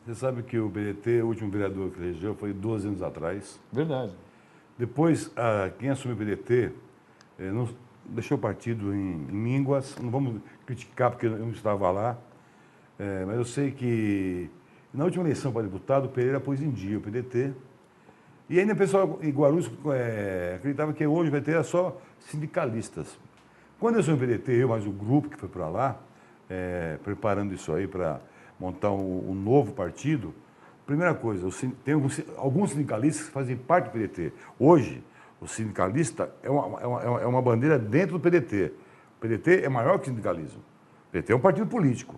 Você sabe que o PDT, o último vereador que elegeu, foi 12 anos atrás. Verdade. Depois, quem assumiu o PDT não deixou o partido em mínguas, não vamos criticar porque eu não estava lá, mas eu sei que na última eleição para deputado, o Pereira pôs em dia o PDT, e ainda o pessoal em Guarulhos acreditava que hoje vai ter só sindicalistas. Quando eu sou o PDT, eu mais o grupo que foi para lá, preparando isso aí para montar um novo partido, primeira coisa, tem alguns sindicalistas que fazem parte do PDT. Hoje, o sindicalista é uma bandeira dentro do PDT. O PDT é maior que o sindicalismo. O PDT é um partido político.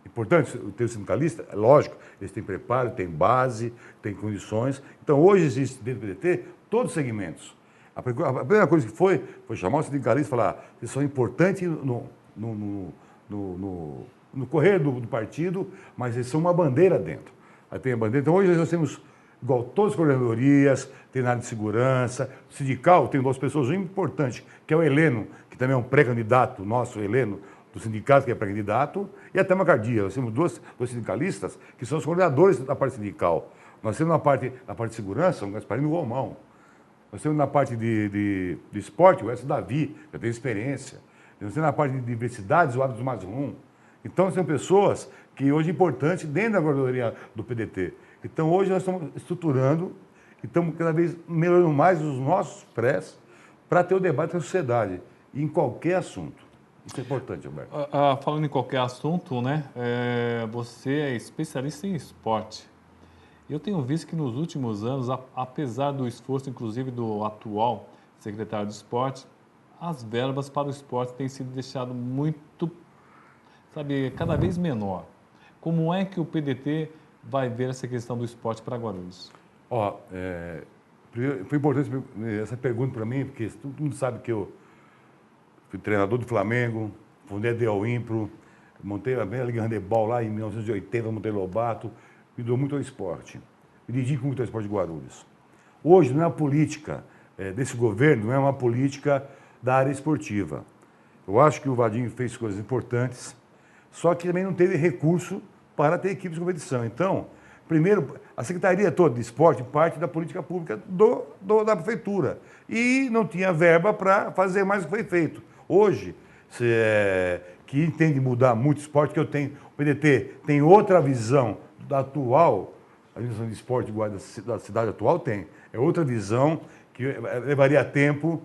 Importante ter o sindicalista, é lógico, eles têm preparo, têm base, têm condições. Então, hoje existe dentro do PDT todos os segmentos. A primeira coisa que foi chamar o sindicalista e falar: vocês são importantes no correr do partido, mas eles são uma bandeira dentro. Aí tem a bandeira. Então hoje nós temos, igual todas as coordenadorias, tem na área de segurança, sindical, tem 2 pessoas importantes, que é o Heleno, que também é um pré-candidato nosso, o Heleno, do sindicato, que é pré-candidato, e até a Macardia. Nós temos dois sindicalistas que são os coordenadores da parte sindical. Nós temos na parte de segurança, o Gasparino Romão. Nós temos na parte de esporte, o Edson Davi, que tem experiência. Nós temos na parte de diversidades, o Abdo Mazrum. Então, são pessoas que hoje é importante dentro da coordenadoria do PDT. Então, hoje nós estamos estruturando e estamos cada vez melhorando mais os nossos prés para ter o debate com a sociedade, em qualquer assunto. Isso é importante, Alberto. Falando em qualquer assunto, né? Você é especialista em esporte. Eu tenho visto que nos últimos anos, apesar do esforço, inclusive, do atual secretário de esporte, as verbas para o esporte têm sido deixadas muito, cada vez menor. Como é que o PDT vai ver essa questão do esporte para Guarulhos? Foi importante essa pergunta para mim, porque todo mundo sabe que eu fui treinador do Flamengo, fundei a DEL Impro, montei a Liga de Handebol lá em 1980, montei Lobato, me dou muito ao esporte. Me dedico muito ao esporte de Guarulhos. Hoje não é a política desse governo, não é uma política da área esportiva. Eu acho que o Vadinho fez coisas importantes, só que também não teve recurso para ter equipes de competição. Então, primeiro, a Secretaria toda de Esporte parte da política pública da Prefeitura. E não tinha verba para fazer mais o que foi feito. Hoje, que entende mudar muito o esporte, que eu tenho, o PDT tem outra visão da atual, a visão de esporte da cidade atual é outra visão que levaria tempo,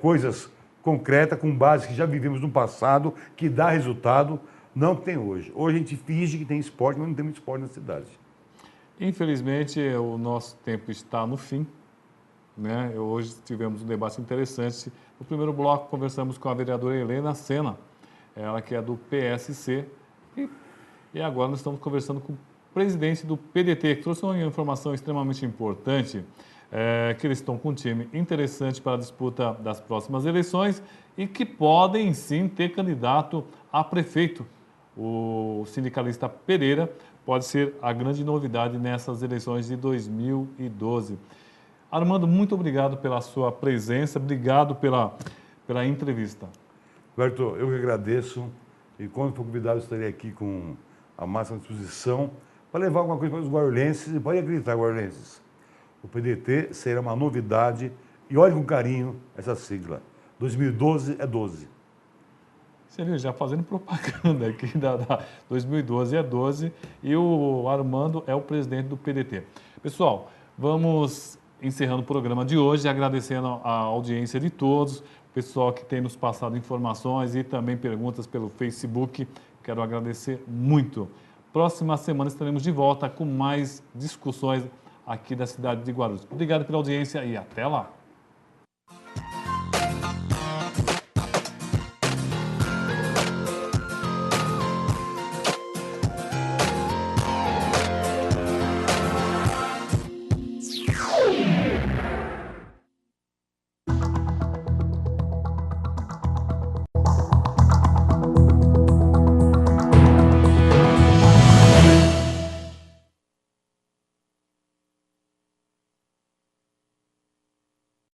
coisas concretas, com base que já vivemos no passado, que dá resultado, não tem hoje. Hoje a gente finge que tem esporte, mas não tem muito esporte na cidade. Infelizmente, o nosso tempo está no fim, né? Hoje tivemos um debate interessante. No primeiro bloco, conversamos com a vereadora Helena Sena, ela que é do PSC, e agora nós estamos conversando com o presidente do PDT, que trouxe uma informação extremamente importante, que eles estão com um time interessante para a disputa das próximas eleições e que podem sim ter candidato a prefeito. O sindicalista Pereira pode ser a grande novidade nessas eleições de 2012. Armando, muito obrigado pela sua presença, obrigado pela entrevista. Roberto, eu que agradeço, e quando for convidado estarei aqui com a máxima disposição para levar alguma coisa para os guarulhenses, e pode acreditar, guarulhenses, o PDT será uma novidade, e olhe com carinho essa sigla, 2012 é 12. Você viu, já fazendo propaganda aqui, 2012 é 12, e o Armando é o presidente do PDT. Pessoal, vamos encerrando o programa de hoje, agradecendo a audiência de todos, o pessoal que tem nos passado informações e também perguntas pelo Facebook. Quero agradecer muito. Próxima semana estaremos de volta com mais discussões aqui da cidade de Guarulhos. Obrigado pela audiência e até lá.